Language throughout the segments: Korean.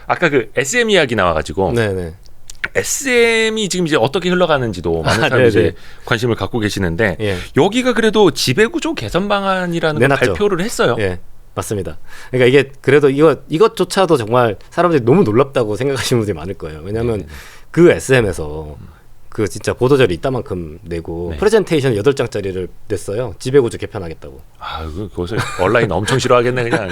아까 그 SM 이야기 나와가지고 네네. SM이 지금 이제 어떻게 흘러가는지도 많은 사람들이 이제 관심을 갖고 계시는데 예. 여기가 그래도 지배구조 개선 방안이라는 걸 내놨죠. 발표를 했어요. 예. 맞습니다. 그러니까 이게 그래도 이것조차도 정말 사람들이 너무 놀랍다고 생각하시는 분들이 많을 거예요. 왜냐하면 그 SM에서 그 진짜 보도자료 이따만큼 내고 프레젠테이션 8장짜리를 냈어요. 지배구조 개편하겠다고. 아, 그것을 온라인 엄청 싫어하겠네 그냥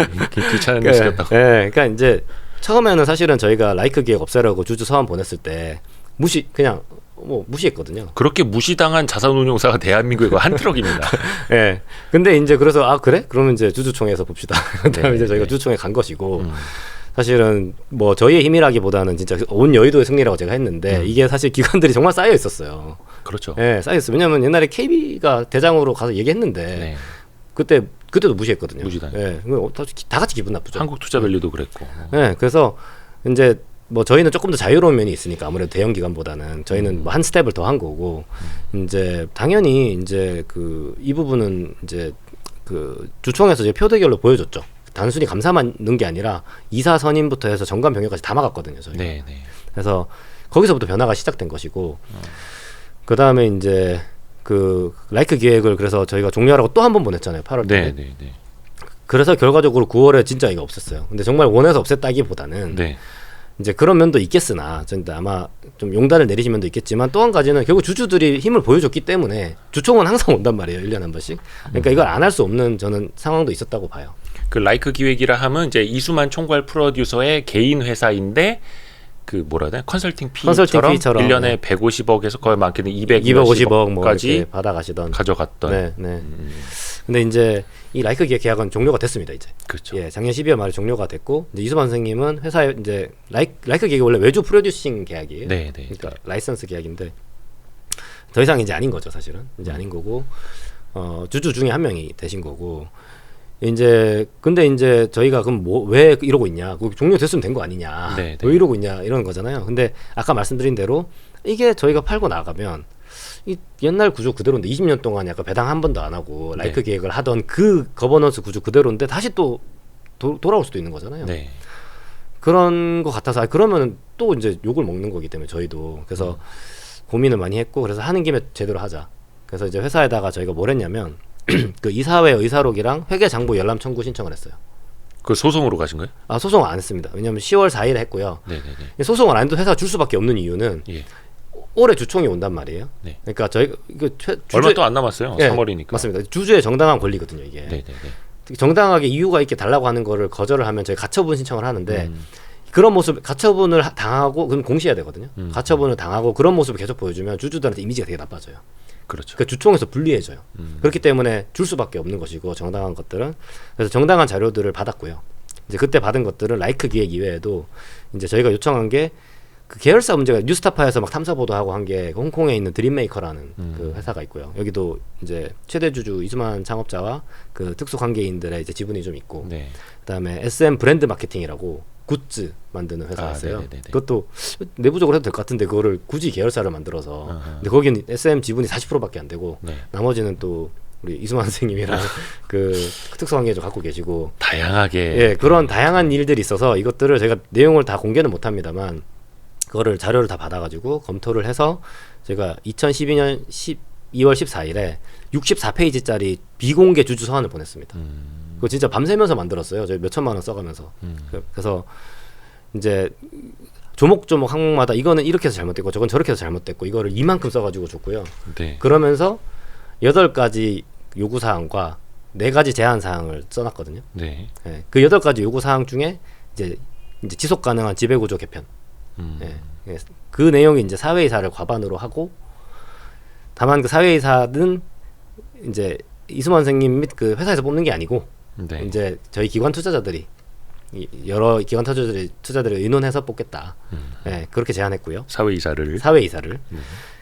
귀찮은 일 시켰다고. 네, 그러니까 이제 처음에는 사실은 저희가 라이크 기획 없애라고 주주 서한 보냈을 때 그냥 무시했거든요. 그렇게 무시당한 자산운용사가 대한민국에 한 트럭입니다. 네. 근데 이제 그래서 그래? 그러면 이제 주주총회에서 봅시다. 그다음에 이제 저희가 주주총회 간 것이고 사실은 뭐 저희의 힘이라기보다는 진짜 온 여의도의 승리라고 제가 했는데 이게 사실 기관들이 정말 쌓여 있었어요. 그렇죠. 네, 쌓여 있어요. 왜냐하면 옛날에 KB가 대장으로 가서 얘기했는데 그때도 무시했거든요. 무시당. 네, 다 같이 기분 나쁘죠. 한국투자밸류도 그랬고. 네, 그래서 이제 뭐 저희는 조금 더 자유로운 면이 있으니까 아무래도 대형 기관보다는 저희는 뭐 한 스텝을 더 한 거고 이제 당연히 이제 이 부분은 이제 그 주총에서 이제 표대결로 보여줬죠. 단순히 감사만 넣은 게 아니라 이사 선임부터 해서 정관 변경까지 다 막았거든요. 저희. 네. 그래서 거기서부터 변화가 시작된 것이고 그 다음에 이제 그 라이크 기획을 그래서 저희가 종료하라고 또 한 번 보냈잖아요. 8월 달에. 네. 그래서 결과적으로 9월에 진짜 이거 없앴어요. 근데 정말 원해서 없앴다기보다는 이제 그런 면도 있겠으나 아마 좀 용단을 내리신 면도 있겠지만 또 한 가지는 결국 주주들이 힘을 보여줬기 때문에 주총은 항상 온단 말이에요. 1년에 한 번씩. 그러니까 이걸 안 할 수 없는 저는 상황도 있었다고 봐요. 그 라이크 기획이라 하면 이제 이수만 총괄 프로듀서의 개인 회사인데 그 뭐라 해야 되나 컨설팅 피처럼 1년에 150억에서 거의 많게는 250억까지 받아가시던 가져갔던. 네. 근데 이제 이 라이크 기획 계약은 종료가 됐습니다. 이제. 그렇죠. 예, 작년 12월 말에 종료가 됐고 이제 이수만 선생님은 회사에 이제 라이크 기획이 원래 외주 프로듀싱 계약이에요. 그러니까 라이선스 계약인데 더 이상 이제 아닌 거죠, 사실은. 이제 아닌 거고 주주 중에 한 명이 되신 거고. 근데 이제 저희가 그럼 왜 이러고 있냐? 종료됐으면 된 거 아니냐? 왜 이러고 있냐? 이런 거잖아요. 근데 아까 말씀드린 대로 이게 저희가 팔고 나가면 이 옛날 구조 그대로인데 20년 동안 약간 배당 한 번도 안 하고 라이크 계획을 하던 그 거버넌스 구조 그대로인데 다시 또 돌아올 수도 있는 거잖아요. 그런 거 같아서 그러면 또 이제 욕을 먹는 거기 때문에 저희도 그래서 고민을 많이 했고 그래서 하는 김에 제대로 하자. 그래서 이제 회사에다가 저희가 뭘 했냐면 그 이사회 의사록이랑 회계 장부 열람 청구 신청을 했어요. 그 소송으로 가신 거예요? 소송 안 했습니다. 왜냐하면 10월 4일에 했고요. 소송을 안 해도 회사가 줄 수밖에 없는 이유는 올해 주총이 온단 말이에요. 그러니까 저희 얼마 또 안 남았어요. 3월이니까. 맞습니다. 주주의 정당한 권리거든요, 이게. 정당하게 이유가 있게 달라고 하는 거를 거절을 하면 저희 가처분 신청을 하는데 그런 모습 가처분을 당하고 그럼 공시해야 되거든요. 가처분을 당하고 그런 모습을 계속 보여주면 주주들한테 이미지가 되게 나빠져요. 그렇죠. 그러니까 주총에서 불리해져요. 그렇기 때문에 줄 수밖에 없는 것이고 정당한 것들은 그래서 정당한 자료들을 받았고요. 이제 그때 받은 것들은 라이크 기획 이외에도 이제 저희가 요청한 게 그 계열사 문제가 뉴스타파에서 막 탐사 보도하고 한 게 홍콩에 있는 드림메이커라는 그 회사가 있고요. 여기도 이제 최대 주주 이수만 창업자와 그 특수 관계인들의 이제 지분이 좀 있고, 그다음에 SM 브랜드 마케팅이라고 굿즈 만드는 회사가 있어요. 그것도 내부적으로 해도 될 것 같은데 그거를 굳이 계열사를 만들어서 근데 거기는 SM 지분이 40%밖에 안 되고 나머지는 또 우리 이수만 선생님이랑 그 특수관계 좀 갖고 계시고 다양하게 그런 다양한 일들이 있어서 이것들을 제가 내용을 다 공개는 못합니다만 그거를 자료를 다 받아가지고 검토를 해서 제가 2012년 12월 14일에 64페이지짜리 비공개 주주 서한을 보냈습니다. 그거 진짜 밤새면서 만들었어요. 저희 몇 천만 원 써가면서. 그래서 이제 조목조목 항목마다 이거는 이렇게 해서 잘못됐고 저건 저렇게 해서 잘못됐고 이거를 이만큼 써가지고 줬고요. 그러면서 8가지 요구사항과 4가지 제한사항을 써놨거든요. 그 8가지 요구사항 중에 이제 지속가능한 지배구조 개편. 그 내용이 이제 사회이사를 과반으로 하고 다만 그 사회이사는 이제 이수만 선생님 및 그 회사에서 뽑는 게 아니고 이제 저희 기관 투자자들이 여러 기관 투자자들이 의논해서 뽑겠다. 그렇게 제안했고요. 사회이사를.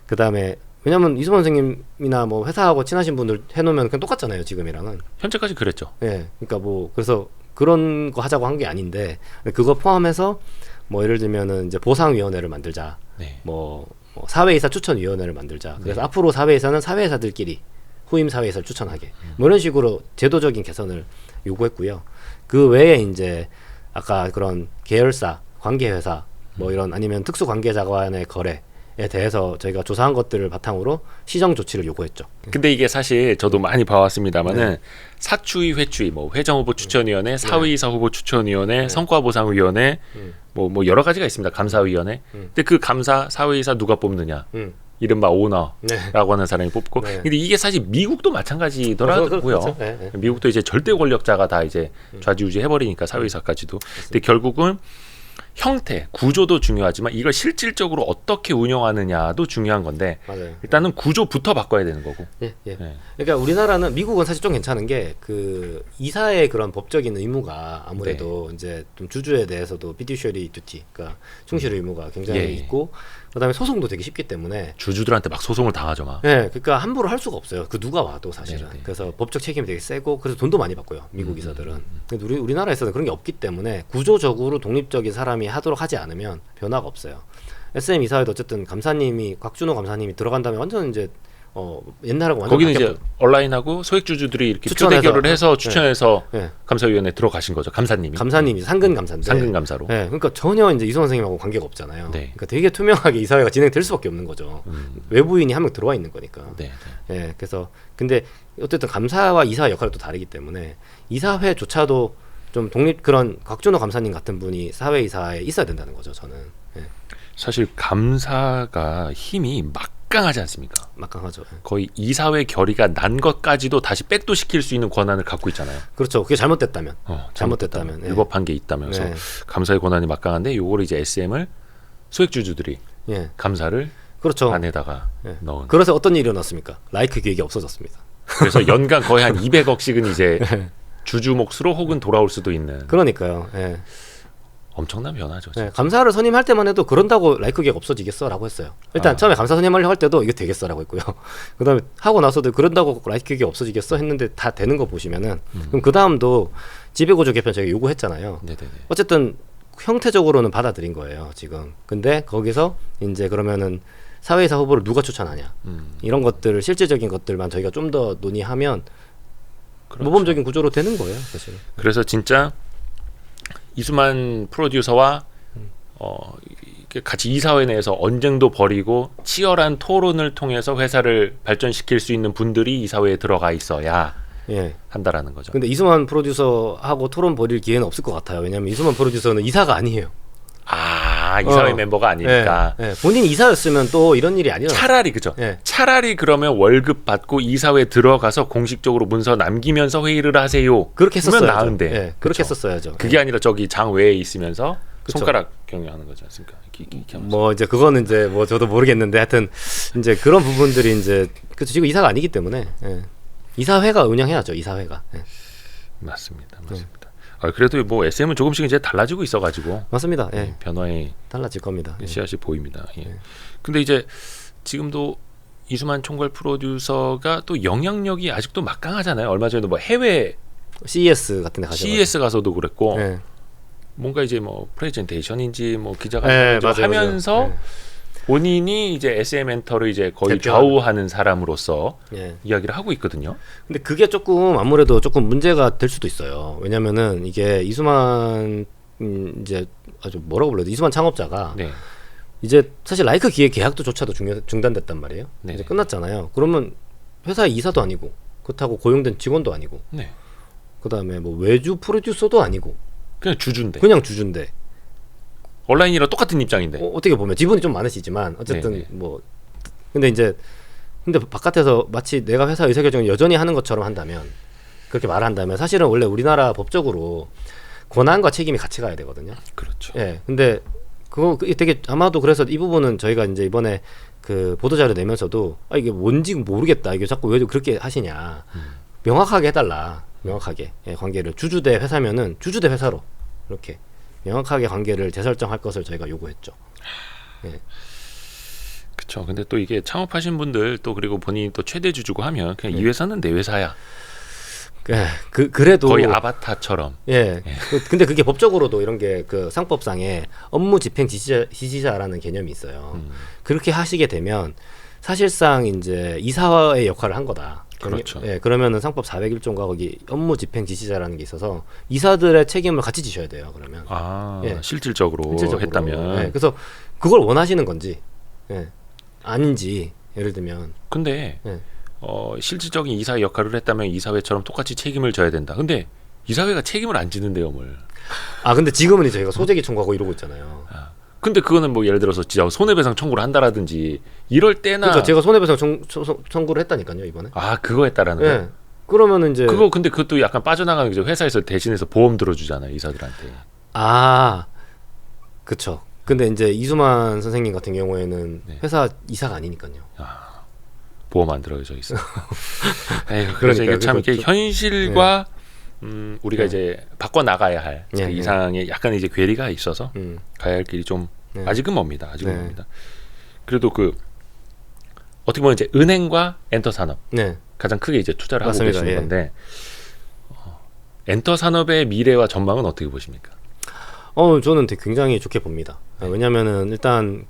그 다음에 왜냐면 이수만 선생님이나 뭐 회사하고 친하신 분들 해놓으면 그냥 똑같잖아요. 지금이랑은. 현재까지 그랬죠. 그러니까 뭐 그래서 그런 거 하자고 한 게 아닌데 그거 포함해서 뭐 예를 들면은 이제 보상위원회를 만들자. 뭐 사회이사 추천위원회를 만들자. 그래서 앞으로 사회이사는 사회이사들끼리 후임 사회이사를 추천하게. 뭐 이런 식으로 제도적인 개선을 요구했고요. 그 외에 이제 아까 그런 계열사 관계 회사 뭐 이런 아니면 특수 관계자 간의 거래에 대해서 저희가 조사한 것들을 바탕으로 시정 조치를 요구했죠. 근데 이게 사실 저도 많이 봐왔습니다만은 사추위, 회추위, 뭐 회장 후보 추천위원회, 사회이사 후보 추천위원회, 성과보상위원회, 뭐 여러 가지가 있습니다. 감사위원회. 근데 그 감사, 사회이사 누가 뽑느냐? 이른바 오너라고 하는 사람이 뽑고. 근데 이게 사실 미국도 마찬가지더라고요. 그렇죠. 미국도 이제 절대 권력자가 다 이제 좌지우지 해버리니까 사회이사까지도. 근데 결국은 형태, 구조도 중요하지만 이걸 실질적으로 어떻게 운영하느냐도 중요한 건데 맞아요. 일단은 구조부터 바꿔야 되는 거고. 그러니까 우리나라는 미국은 사실 좀 괜찮은 게 그 이사의 그런 법적인 의무가 아무래도 이제 좀 주주에 대해서도 fiduciary duty, 그러니까 충실 의무가 굉장히 있고 그다음에 소송도 되게 쉽기 때문에 주주들한테 막 소송을 당하죠, 막. 그러니까 함부로 할 수가 없어요. 그 누가 와도 사실은. 그래서 법적 책임이 되게 세고 그래서 돈도 많이 받고요. 미국 이사들은. 근데 우리나라에서는 그런 게 없기 때문에 구조적으로 독립적인 사람이 하도록 하지 않으면 변화가 없어요. SM 이사회도 어쨌든 감사님이 곽준호 감사님이 들어간 다음에 완전 이제 옛날하고 완전 거기는 바뀌었고. 이제 온라인하고 소액주주들이 이렇게 추천해서, 표대결을 해서 추천해서 네. 감사위원회에 들어가신 거죠. 감사님이 상근 감사인데. 상근 감사로. 그러니까 전혀 이제 이수 선생님하고 관계가 없잖아요. 네. 그러니까 되게 투명하게 이사회가 진행될 수밖에 없는 거죠. 외부인이 한 명 들어와 있는 거니까. 그래서 근데 어쨌든 감사와 이사 역할이 또 다르기 때문에 이사회조차도 좀 독립 그런 곽준호 감사님 같은 분이 사회이사에 있어야 된다는 거죠. 저는. 사실 감사가 힘이 막강하지 않습니까? 막강하죠. 거의 이사회 결의가 난 것까지도 다시 백도 시킬 수 있는 권한을 갖고 있잖아요. 그렇죠. 그게 잘못됐다면. 잘못됐다면. 위법한 게 있다면서 감사의 권한이 막강한데 요거를 이제 SM을 소액주주들이 감사를 그렇죠. 안에다가 넣은. 그래서 어떤 일이 일어났습니까? 라이크 기획이 없어졌습니다. 그래서 연간 거의 한 200억씩은 이제 주주 몫으로 혹은 돌아올 수도 있는. 그러니까요. 엄청난 변화죠. 감사를 선임할 때만 해도 그런다고 라이크 기획 없어지겠어라고 했어요. 일단 처음에 감사 선임하려고 할 때도 이거 되겠어라고 했고요. 그다음에 하고 나서도 그런다고 라이크 기획이 없어지겠어 했는데 다 되는 거 보시면은 그럼 그 다음도 지배구조 개편 저희가 요구했잖아요. 어쨌든 형태적으로는 받아들인 거예요 지금. 근데 거기서 이제 그러면은 사회이사 후보를 누가 추천하냐 이런 것들을 실질적인 것들만 저희가 좀 더 논의하면 모범적인 구조로 되는 거예요 사실. 그래서 진짜 이수만 프로듀서와 같이 이사회 내에서 언쟁도 벌이고 치열한 토론을 통해서 회사를 발전시킬 수 있는 분들이 이사회에 들어가 있어야 한다라는 거죠. 근데 이수만 프로듀서하고 토론 벌일 기회는 없을 것 같아요. 왜냐하면 이수만 프로듀서는 이사가 아니에요. 이사회 멤버가 아니니까. 본인 이사였으면 또 이런 일이 아니라. 차라리 그죠. 차라리 그러면 월급 받고 이사회 들어가서 공식적으로 문서 남기면서 회의를 하세요. 그렇게 했었어야죠. 나은데. 그렇게 했었어야죠. 그게 아니라 저기 장 외에 있으면서 손가락 경영하는 거지 않습니까? 뭐 이제 그거는 이제 뭐 저도 모르겠는데 하여튼 이제 그런 부분들이 이제 그렇죠. 지금 이사가 아니기 때문에 이사회가 운영해야죠. 이사회가. 맞습니다. 그래도 뭐 SM은 조금씩 이제 달라지고 있어가지고 맞습니다. 변화에 달라질 겁니다. 씨앗이 보입니다. 근데 이제 지금도 이수만 총괄 프로듀서가 또 영향력이 아직도 막강하잖아요. 얼마 전에도 뭐 해외 CES 같은 데 가서 CES 가서도 그랬고 뭔가 이제 뭐 프레젠테이션인지 뭐 기자회견 하면서 본인이 이제 SM 엔터를 이제 거의 좌우하는 사람으로서 이야기를 하고 있거든요. 근데 그게 조금 아무래도 조금 문제가 될 수도 있어요. 왜냐면은 이게 이수만 이제 아주 뭐라고 불러야 돼? 이수만 창업자가 이제 사실 라이크 기획 계약도조차도 중단됐단 말이에요. 이제 끝났잖아요. 그러면 회사의 이사도 아니고 그렇다고 고용된 직원도 아니고 그다음에 뭐 외주 프로듀서도 아니고 그냥 주주인데. 온라인이랑 똑같은 입장인데. 어떻게 보면 지분이 좀 많으시지만 어쨌든 뭐 근데 바깥에서 마치 내가 회사 의사결정을 여전히 하는 것처럼 한다면 그렇게 말한다면 사실은 원래 우리나라 법적으로 권한과 책임이 같이 가야 되거든요. 그렇죠. 근데 그거 되게 아마도 그래서 이 부분은 저희가 이제 이번에 그 보도자료 내면서도 이게 뭔지 모르겠다. 이게 자꾸 왜 그렇게 하시냐. 명확하게 해달라. 명확하게 관계를 주주 대 회사면은 주주 대 회사로 이렇게 명확하게 관계를 재설정할 것을 저희가 요구했죠. 그렇죠. 근데 또 이게 창업하신 분들 또 그리고 본인이 또 최대 주주고 하면 그냥 이 회사는 내 회사야. 그래도 거의 아바타처럼. 근데 그게 법적으로도 이런 게 그 상법상에 업무 집행 지시자라는 개념이 있어요. 그렇게 하시게 되면 사실상 이제 이사의 역할을 한 거다. 그렇죠. 예, 그러면은 상법 401조인가 거기 업무 집행 지시자라는 게 있어서 이사들의 책임을 같이 지셔야 돼요. 그러면 예. 실질적으로 실질적으로. 했다면. 예, 그래서 그걸 원하시는 건지 예, 아닌지 예를 들면 근데 예. 실질적인 이사의 역할을 했다면 이사회처럼 똑같이 책임을 져야 된다. 근데 이사회가 책임을 안 지는데요, 뭘? 근데 지금은 이제 저희가 소재기 청구하고 이러고 있잖아요. 근데 그거는 뭐 예를 들어서 진짜 손해배상 청구를 한다라든지 이럴 때나. 그렇죠. 제가 손해배상 청구를 했다니까요 이번에. 그거 했다라는 예. 거예요? 그러면은 이제 근데 그것도 약간 빠져나가는 거죠. 회사에서 대신해서 보험 들어주잖아요, 이사들한테. 그쵸. 근데 이제 이수만 선생님 같은 경우에는 네. 회사 이사가 아니니까요. 보험 안 들어져 있어. 에휴, 그래서 이게 참 이게 그러니까 현실과 우리가 네. 이제 바꿔 나가야 할 네, 네. 이상의 약간 이제 괴리가 있어서 가야 할 길이 좀 네. 아직은 멉니다. 아직은 네. 멉니다. 그래도 어떻게 보면 이제 은행과 엔터 산업 네. 가장 크게 이제 투자를 맞습니다. 하고 계시는 예. 건데 엔터 산업의 미래와 전망은 어떻게 보십니까? 저는 되게 굉장히 좋게 봅니다. 왜냐면은 일단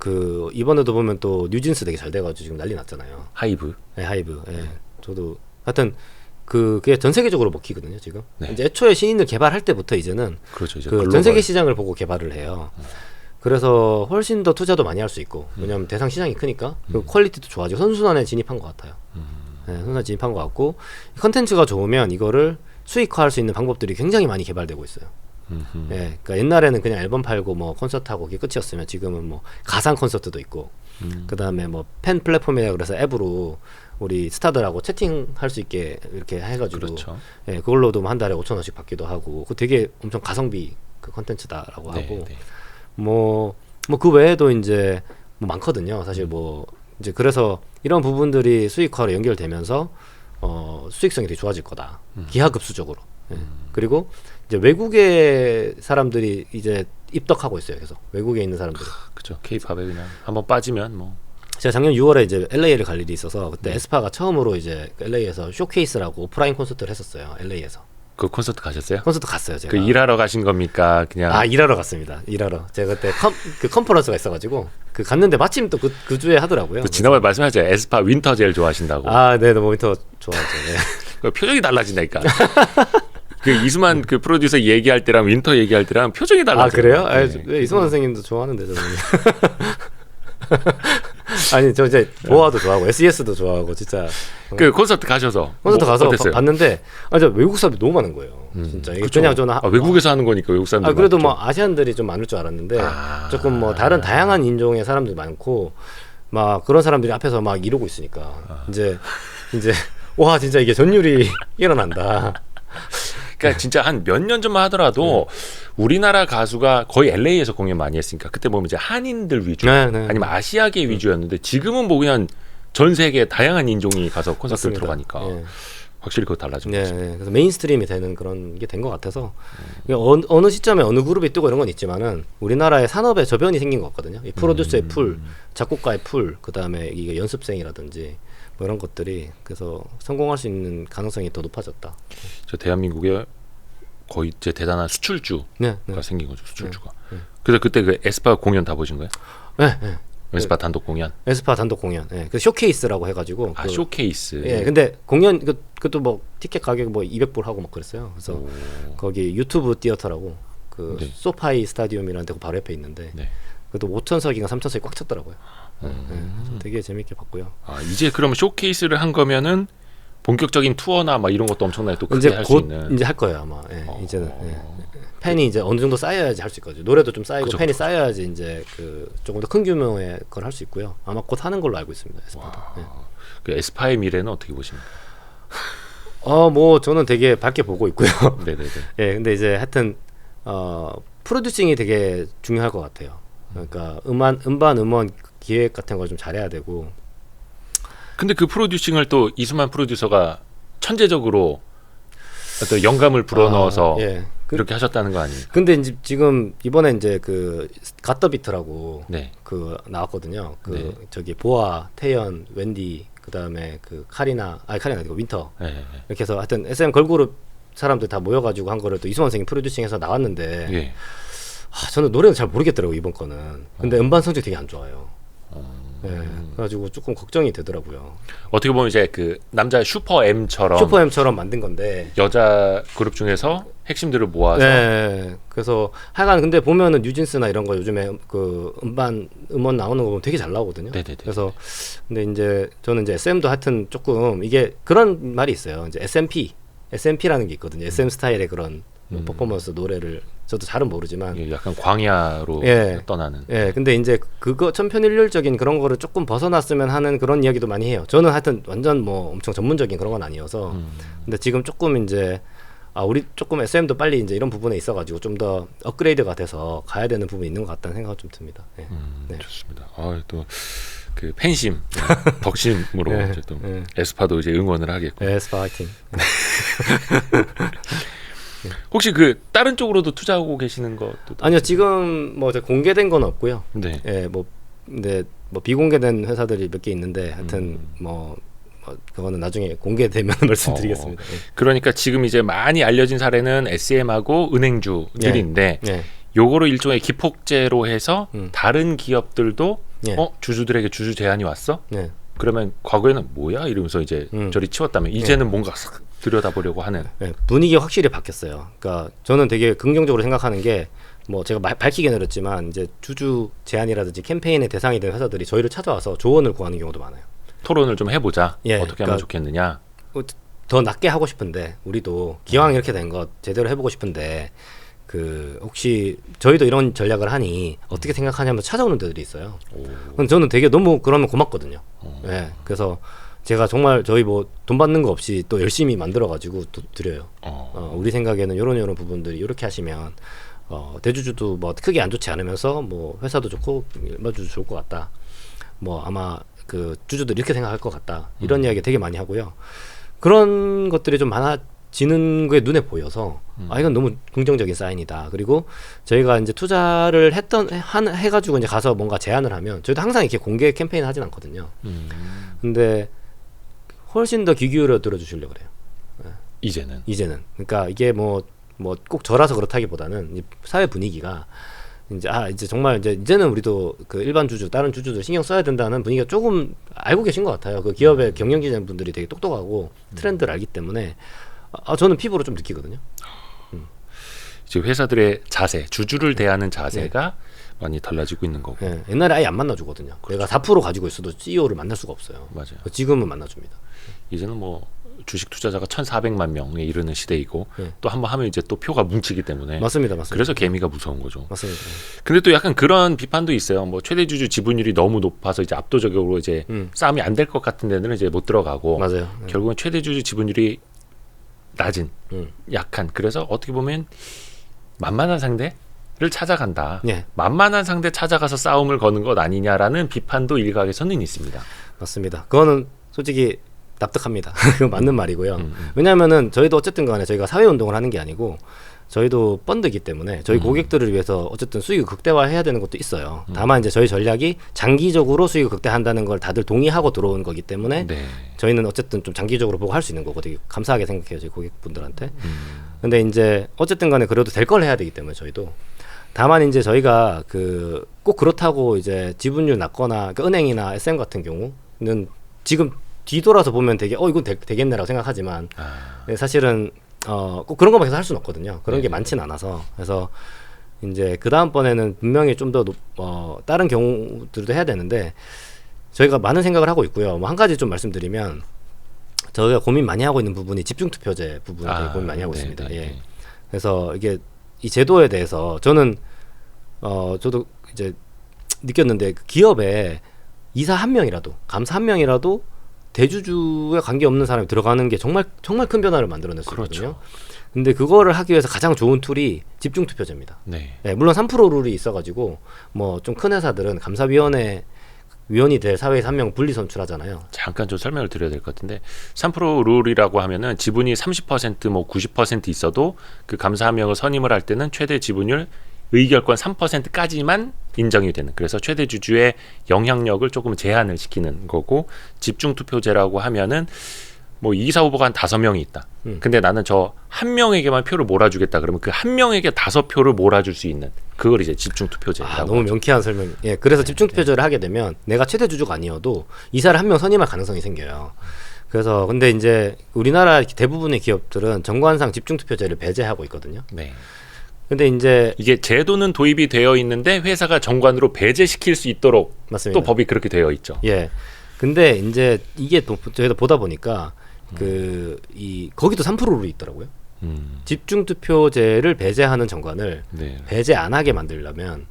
이번에도 보면 또 뉴진스 되게 잘 돼가지고 지금 난리 났잖아요. 하이브. 네, 하이브. 예. 저도 하여튼 그게 전 세계적으로 먹히거든요 지금. 네. 이제 애초에 신인을 개발할 때부터 이제는 그렇죠. 이제 전 세계 시장을 보고 개발을 해요. 그래서 훨씬 더 투자도 많이 할 수 있고 왜냐하면 대상 시장이 크니까 그리고 퀄리티도 좋아지고 선순환에 진입한 것 같아요. 네, 선순환에 진입한 것 같고 컨텐츠가 좋으면 이거를 수익화할 수 있는 방법들이 굉장히 많이 개발되고 있어요. 예, 그러니까 옛날에는 그냥 앨범 팔고 뭐 콘서트하고 그게 끝이었으면 지금은 뭐 가상 콘서트도 있고 그 다음에 뭐 팬 플랫폼이라 그래서 앱으로 우리 스타들하고 채팅할 수 있게 이렇게 해가지고 그렇죠. 예, 그걸로도 뭐 한 달에 5,000원씩 받기도 하고 그 되게 엄청 가성비 컨텐츠다라고 네, 하고 네. 뭐 그 외에도 이제 뭐 많거든요. 사실 뭐 이제 그래서 이런 부분들이 수익화로 연결되면서 수익성이 되게 좋아질 거다. 기하급수적으로. 예. 그리고 이제 외국의 사람들이 이제 입덕하고 있어요. 계속 외국에 있는 사람들이. 그죠. K-팝에 그냥 한번 빠지면 뭐. 제가 작년 6월에 이제 LA를 갈 일이 있어서 그때 에스파가 처음으로 이제 LA에서 쇼케이스라고 오프라인 콘서트를 했었어요. LA에서. 그 콘서트 가셨어요? 콘서트 갔어요. 제가. 그 일하러 가신 겁니까? 그냥. 일하러 갔습니다. 일하러. 제가 그때 컨퍼런스가 있어가지고 갔는데 마침 또 그 주에 하더라고요. 그 지난번에 말씀하셨죠. 에스파 윈터 젤 좋아하신다고. 네, 너무 윈터 좋아하죠. 네. 그 표정이 달라진다니까. 그 이수만 그 프로듀서 얘기할 때랑 윈터 얘기할 때랑 표정이 달라져요. 그래요? 네. 왜 이승환 선생님도 좋아하는데 저는. 아니 저 이제 보아도 좋아하고 SES도 좋아하고 진짜 그 콘서트 가셔서 콘서트 가서 어땠어요? 봤는데 저 외국 사람들이 너무 많은 거예요. 진짜 이게 그쵸. 그냥 저는 외국에서 하는 거니까 외국 사람들 그래도 많죠. 뭐 아시안들이 좀 많을 줄 알았는데 조금 뭐 다른 다양한 인종의 사람들이 많고 막 그런 사람들이 앞에서 막 이러고 있으니까 이제 와 진짜 이게 전율이 일어난다. 그러니까 진짜 한 몇 년 전만 하더라도 우리나라 가수가 거의 LA에서 공연 많이 했으니까 그때 보면 이제 한인들 위주 네. 아니면 아시아계 위주였는데 지금은 뭐 그냥 전 세계 다양한 인종이 가서 콘서트 맞습니다. 들어가니까 예. 확실히 그거 달라진 네, 거죠. 네. 그래서 메인스트림이 되는 그런 게 된 것 같아서 이게 어느 시점에 어느 그룹이 뜨고 이런 건 있지만은 우리나라의 산업에 저변이 생긴 것 같거든요. 이 프로듀서의 풀, 작곡가의 풀, 그 다음에 이게 연습생이라든지 뭐 이런 것들이 그래서 성공할 수 있는 가능성이 더 높아졌다. 저 대한민국의 거의 이제 대단한 수출주가 네, 생긴 거죠. 수출주가. 그래서 그때 그 에스파 공연 다 보신 거예요? 네. 에스파 단독 공연. 에스파 단독 공연. 네. 그 쇼케이스라고 해가지고. 쇼케이스. 예, 근데 공연 그것도 뭐 티켓 가격 뭐 200불 하고 막 그랬어요. 그래서 거기 유튜브 티어터라고 그 네. 소파이 스타디움이라는 데그 바로 옆에 있는데 네. 그것도 5,000석인가 3,000석이 꽉 찼더라고요. 네, 되게 재밌게 봤고요. 이제 그러면 쇼케이스를 한 거면은 본격적인 투어나 막 이런 것도 엄청나게 또 크게 이제 할 수 곧 있는. 이제 할 거예요 아마. 예, 이제는 팬이 이제 어느 정도 쌓여야지 할 수 있거든요. 노래도 좀 쌓이고 그쵸, 팬이 쌓여야지 이제 그 조금 더 큰 규모의 걸 할 수 있고요. 아마 곧 하는 걸로 알고 있습니다. 에스파도. 예. 그 에스파의 미래는 어떻게 보십니까? 뭐 저는 되게 밝게 보고 있고요. 네네네. 예, 근데 이제 하여튼 프로듀싱이 되게 중요할 것 같아요. 그러니까 음반 음원 기획 같은 걸 좀 잘해야 되고. 근데 그 프로듀싱을 또 이수만 프로듀서가 천재적으로 어떤 영감을 불어넣어서 예. 그렇게 하셨다는 거 아니에요? 근데 이제 지금 이번에 이제 그 갓더비트라고 네. 그 나왔거든요. 그 네. 저기 보아, 태연, wendy 그다음에 그 카리나 아니고 윈터 네. 이렇게 해서 하여튼 SM 걸그룹 사람들 다 모여가지고 한 거를 또 이수만 선생님 프로듀싱해서 나왔는데 예. 저는 노래는 잘 모르겠더라고 이번 거는. 근데 음반 성적 되게 안 좋아요. 예, 그래가지고 조금 걱정이 되더라고요. 어떻게 보면 이제 그 남자 슈퍼 M처럼 슈퍼엠처럼 만든 건데. 여자 그룹 중에서 핵심들을 모아서 네, 그래서 하여간 근데 보면은 뉴진스나 이런 거 요즘에 그 음원 나오는 거 보면 되게 잘 나오거든요. 네네네. 그래서 근데 이제 저는 이제 SM도 하여튼 조금 이게 그런 말이 있어요. 이제 SMP라는 게 있거든요. SM 스타일의 그런 퍼포먼스 노래를 저도 잘은 모르지만 이게 약간 광야로 예. 떠나는. 예, 근데 이제 그거 천편일률적인 그런 거를 조금 벗어났으면 하는 그런 이야기도 많이 해요. 저는 하여튼 완전 뭐 엄청 전문적인 그런 건 아니어서. 근데 지금 조금 이제 우리 조금 SM도 빨리 이제 이런 부분에 있어가지고 좀 더 업그레이드가 돼서 가야 되는 부분이 있는 것 같다는 생각이 좀 듭니다. 예. 네. 좋습니다. 또 그 팬심, 덕심으로 예, 이제 또 예. 에스파도 이제 응원을 하겠고. 예, 에스파 화이팅. 혹시 그 다른 쪽으로도 투자하고 계시는 것도? 아니요, 지금 뭐 제가 공개된 건 없고요. 네. 예, 뭐 근데 뭐 비공개된 회사들이 몇 개 있는데 하여튼 뭐 그거는 나중에 공개되면 말씀드리겠습니다. 예. 그러니까 지금 이제 많이 알려진 사례는 SM하고 은행주들인데 예. 요거를 일종의 기폭제로 해서 다른 기업들도 예. 주주들에게 주주 제한이 왔어? 예. 그러면 과거에는 뭐야 이러면서 이제 저리 치웠다면 이제는 뭔가 싹 들여다보려고 하는. 네, 분위기가 확실히 바뀌었어요. 그러니까 저는 되게 긍정적으로 생각하는 게 뭐 제가 밝히긴 어렵지만 이제 주주 제안이라든지 캠페인의 대상이 된 회사들이 저희를 찾아와서 조언을 구하는 경우도 많아요. 토론을 좀 해보자. 예, 어떻게 하면 그러니까 좋겠느냐. 더 낮게 하고 싶은데 우리도 기왕 이렇게 된 거 제대로 해보고 싶은데 그 혹시 저희도 이런 전략을 하니 어떻게 생각하냐면 찾아오는 데들이 있어요. 그럼 저는 되게 너무 그러면 고맙거든요. 예, 그래서 제가 정말 저희 뭐 돈 받는 거 없이 또 열심히 만들어 가지고 또 드려요. 우리 생각에는 요런 부분들이 이렇게 하시면 대주주도 뭐 크게 안 좋지 않으면서 뭐 회사도 좋고 일반주도 좋을 것 같다. 뭐 아마 그 주주들 이렇게 생각할 것 같다. 이런 이야기 되게 많이 하고요. 그런 것들이 좀 많아지는 게 눈에 보여서 이건 너무 긍정적인 사인이다. 그리고 저희가 이제 투자를 해가지고 이제 가서 뭔가 제안을 하면 저희도 항상 이렇게 공개 캠페인을 하진 않거든요. 근데 훨씬 더 귀 기울여 들어주시려고 그래요. 이제는. 그러니까 이게 뭐 꼭 저라서 그렇다기보다는 사회 분위기가 이제 정말 이제는 우리도 그 일반 주주, 다른 주주들 신경 써야 된다는 분위기가 조금 알고 계신 것 같아요. 그 기업의 경영진행 분들이 되게 똑똑하고 트렌드를 알기 때문에 저는 피부로 좀 느끼거든요. 이제 회사들의 자세, 주주를 대하는 자세가 많이 달라지고 있는 거고. 예, 옛날에 아예 안 만나주거든요. 내가 4% 가지고 있어도 CEO를 만날 수가 없어요. 맞아요. 지금은 만나줍니다. 이제는 뭐 주식 투자자가 1,400만 명에 이르는 시대이고 네. 또 한번 하면 이제 또 표가 뭉치기 때문에 맞습니다. 그래서 개미가 무서운 거죠. 맞습니다. 근데 또 약간 그런 비판도 있어요. 뭐 최대 주주 지분율이 너무 높아서 이제 압도적으로 이제 싸움이 안 될 것 같은 데는 이제 못 들어가고 맞아요. 결국은 최대 주주 지분율이 낮은 약한 그래서 어떻게 보면 만만한 상대를 찾아간다. 예. 만만한 상대 찾아가서 싸움을 거는 것 아니냐라는 비판도 일각에서는 있습니다. 맞습니다. 그거는 솔직히 납득합니다. 그건 맞는 말이고요. 왜냐하면은 저희도 어쨌든 간에 저희가 사회운동을 하는 게 아니고 저희도 펀드이기 때문에 저희 고객들을 위해서 어쨌든 수익을 극대화해야 되는 것도 있어요. 다만 이제 저희 전략이 장기적으로 수익을 극대화한다는 걸 다들 동의하고 들어온 거기 때문에 네. 저희는 어쨌든 좀 장기적으로 보고 할 수 있는 거고 되게 감사하게 생각해요. 저희 고객분들한테. 근데 이제 어쨌든 간에 그래도 될 걸 해야 되기 때문에 저희도 다만 이제 저희가 그 꼭 그렇다고 이제 지분율 낮거나 그러니까 은행이나 SM 같은 경우는 지금 뒤돌아서 보면 되게 이건 되겠네라고 생각하지만 사실은 꼭 그런 것만 계속 할 수는 없거든요. 그런 게 많지는 않아서 그래서 이제 그 다음번에는 분명히 좀 더 다른 경우들도 해야 되는데 저희가 많은 생각을 하고 있고요. 뭐 한 가지 좀 말씀드리면 저희가 고민 많이 하고 있는 부분이 집중투표제 부분에 되게 고민 많이 하고 있습니다. 예. 그래서 이게 이 제도에 대해서 저는 저도 이제 느꼈는데 그 기업에 이사 한 명이라도 감사 한 명이라도 대주주에 관계없는 사람이 들어가는 게 정말 큰 변화를 만들어낼 수 있거든요. 그렇죠. 근데 그거를 하기 위해서 가장 좋은 툴이 집중투표제입니다. 네. 네, 물론 3% 룰이 있어가지고 뭐 좀 큰 회사들은 감사위원회 위원이 될 사회에서 한 명 분리 선출하잖아요. 잠깐 좀 설명을 드려야 될 것 같은데 3% 룰이라고 하면은 지분이 30% 뭐 90% 있어도 그 감사 한 명을 선임을 할 때는 최대 지분율 의결권 3%까지만 인정이 되는 그래서 최대 주주의 영향력을 조금 제한을 시키는 거고 집중투표제라고 하면은 뭐 이사 후보가 한 5명이 있다. 근데 나는 저 한 명에게만 표를 몰아주겠다. 그러면 그 한 명에게 5표를 몰아줄 수 있는 그걸 이제 집중 투표제라고. 너무 명쾌한 설명. 예, 그래서 집중 투표제를 하게 되면 내가 최대 주주가 아니어도 이사를 한 명 선임할 가능성이 생겨요. 그래서 근데 이제 우리나라 대부분의 기업들은 정관상 집중 투표제를 배제하고 있거든요. 네. 근데 이제 이게 제도는 도입이 되어 있는데 회사가 정관으로 배제시킬 수 있도록 맞습니다. 또 법이 그렇게 되어 있죠. 예. 근데 이제 이게 또 저희가 보다 보니까 거기도 3%로 있더라고요. 집중 투표제를 배제하는 정관을 네. 배제 안 하게 만들려면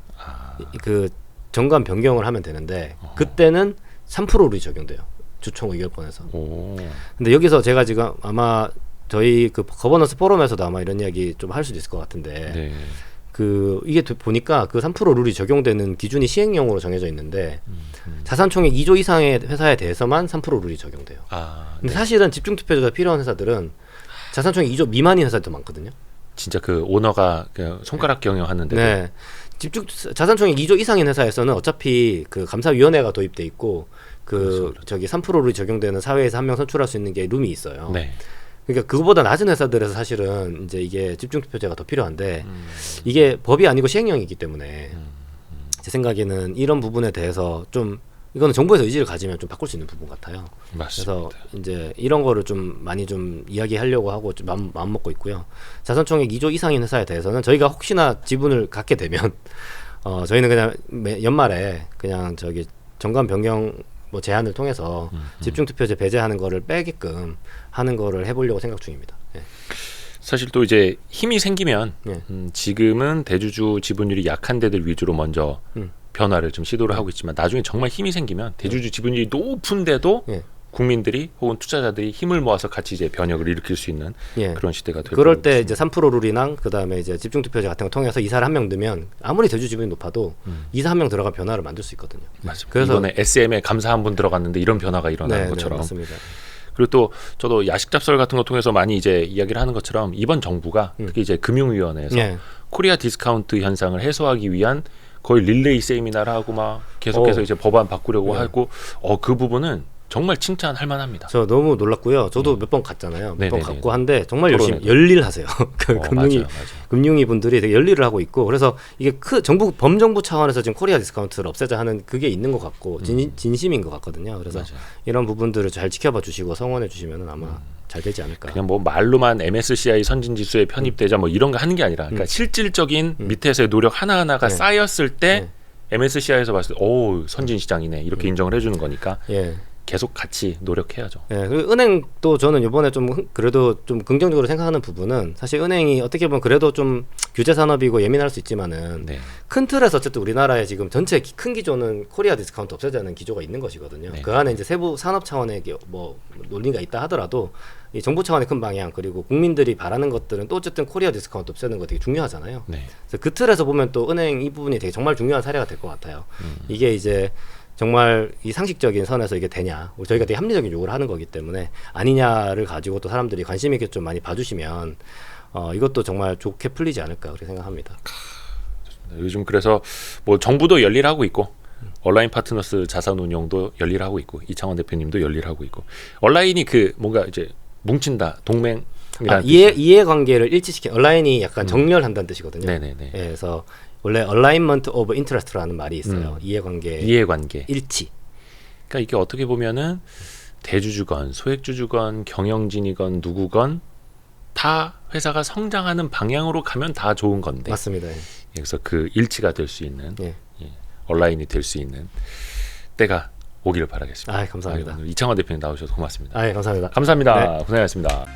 그 정관 변경을 하면 되는데 그때는 3%로 적용돼요. 주총 의결권에서. 오. 근데 여기서 제가 지금 아마 저희 그 거버넌스 포럼에서도 아마 이런 이야기 좀 할 수도 있을 것 같은데 네. 이게 보니까 그 3% 룰이 적용되는 기준이 시행령으로 정해져 있는데 자산총액 2조 이상의 회사에 대해서만 3% 룰이 적용돼요. 근데 사실은 집중투표제가 필요한 회사들은 자산총액 2조 미만인 회사도 많거든요. 진짜 그 오너가 그 손가락 경영하는데. 네. 자산총액 2조 이상인 회사에서는 어차피 그 감사위원회가 도입돼 있고 그렇죠. 저기 3% 룰이 적용되는 사회에서 한 명 선출할 수 있는 게 룸이 있어요. 네. 그러니까 그거보다 낮은 회사들에서 사실은 이제 이게 집중투표제가 더 필요한데 이게 법이 아니고 시행령이기 때문에 제 생각에는 이런 부분에 대해서 좀 이거는 정부에서 의지를 가지면 좀 바꿀 수 있는 부분 같아요. 맞습니다. 그래서 이제 이런 거를 좀 많이 좀 이야기하려고 하고 좀 마음 먹고 있고요. 자산총액 2조 이상인 회사에 대해서는 저희가 혹시나 지분을 갖게 되면 저희는 그냥 연말에 그냥 저기 정관 변경 뭐 제안을 통해서 집중투표제 배제하는 거를 빼게끔 하는 거를 해보려고 생각 중입니다. 예. 사실 또 이제 힘이 생기면 예. 지금은 대주주 지분율이 약한 데들 위주로 먼저 변화를 좀 시도를 하고 있지만 나중에 정말 힘이 생기면 대주주 지분율이 높은데도 예. 국민들이 혹은 투자자들이 힘을 모아서 같이 이제 변혁을 일으킬 수 있는 예. 그런 시대가 될 그럴 거라고 때 믿습니다. 이제 3% 룰이랑 그다음에 이제 집중투표제 같은 거 통해서 이사를 한 명 넣으면 아무리 대주 지분이 높아도 이사 한 명 들어간 변화를 만들 수 있거든요. 맞습니다. 그래서 이번에 SM에 감사 한 분 들어갔는데 이런 변화가 일어나는 네, 것처럼. 맞습니다. 그리고 또 저도 야식 잡설 같은 거 통해서 많이 이제 이야기를 하는 것처럼 이번 정부가 특히 이제 금융위원회에서 예. 코리아 디스카운트 현상을 해소하기 위한 거의 릴레이 세미나를 하고 막 계속해서 이제 법안 바꾸려고 네. 하고 그 부분은 정말 칭찬할 만합니다. 저 너무 놀랐고요. 저도 몇 번 갔잖아요. 몇 번 네네네. 갔고 한데 정말 토론회도. 열심히 열일하세요. 그 맞아요. 금융위 분들이 되게 열일을 하고 있고 그래서 이게 정부 범정부 차원에서 지금 코리아 디스카운트를 없애자 하는 그게 있는 것 같고 진심인 것 같거든요. 그래서 맞아요. 이런 부분들을 잘 지켜봐 주시고 성원해 주시면 아마 잘 되지 않을까. 그냥 뭐 말로만 MSCI 선진 지수에 편입되자 뭐 이런 거 하는 게 아니라 그러니까 실질적인 밑에서의 노력 하나하나가 네. 쌓였을 때 네. MSCI에서 봤을 때 오 선진 시장이네 이렇게 인정을 해주는 거니까 예. 계속 같이 노력해야죠. 예, 그리고 은행도 저는 이번에 좀 그래도 좀 긍정적으로 생각하는 부분은 사실 은행이 어떻게 보면 그래도 좀 규제 산업이고 예민할 수 있지만은 네. 큰 틀에서 어쨌든 우리나라의 지금 전체 큰 기조는 코리아 디스카운트 없애자는 기조가 있는 것이거든요. 네. 그 안에 이제 세부 산업 차원의 뭐 논리가 있다 하더라도 이 정부 차원의 큰 방향 그리고 국민들이 바라는 것들은 또 어쨌든 코리아 디스카운트 없애는 거 되게 중요하잖아요. 네. 그래서 그 틀에서 보면 또 은행 이 부분이 되게 정말 중요한 사례가 될 것 같아요. 이게 이제 정말 이 상식적인 선에서 이게 되냐 저희가 되게 합리적인 요구를 하는 거기 때문에 아니냐를 가지고 또 사람들이 관심 있게 좀 많이 봐주시면 이것도 정말 좋게 풀리지 않을까 그렇게 생각합니다. 요즘 그래서 뭐 정부도 열일하고 있고 온라인 파트너스 자산운용도 열일하고 있고 이창원 대표님도 열일하고 있고 온라인이 그 뭔가 이제 뭉친다 동맹 이해관계를 일치시킨 온라인이 약간 정렬한다는 뜻이거든요. 네네네. 예, 그래서 원래 alignment of interest라는 말이 있어요. 이해관계 일치. 그러니까 이게 어떻게 보면은 대주주건 소액주주건 경영진이건 누구건 다 회사가 성장하는 방향으로 가면 다 좋은 건데. 맞습니다. 예. 그래서 그 일치가 될 수 있는 예. 온라인이 될 수 있는 때가 오기를 바라겠습니다. 감사합니다. 오늘 이창원 대표님 나오셔서 고맙습니다. 감사합니다. 감사합니다. 네. 고생하셨습니다.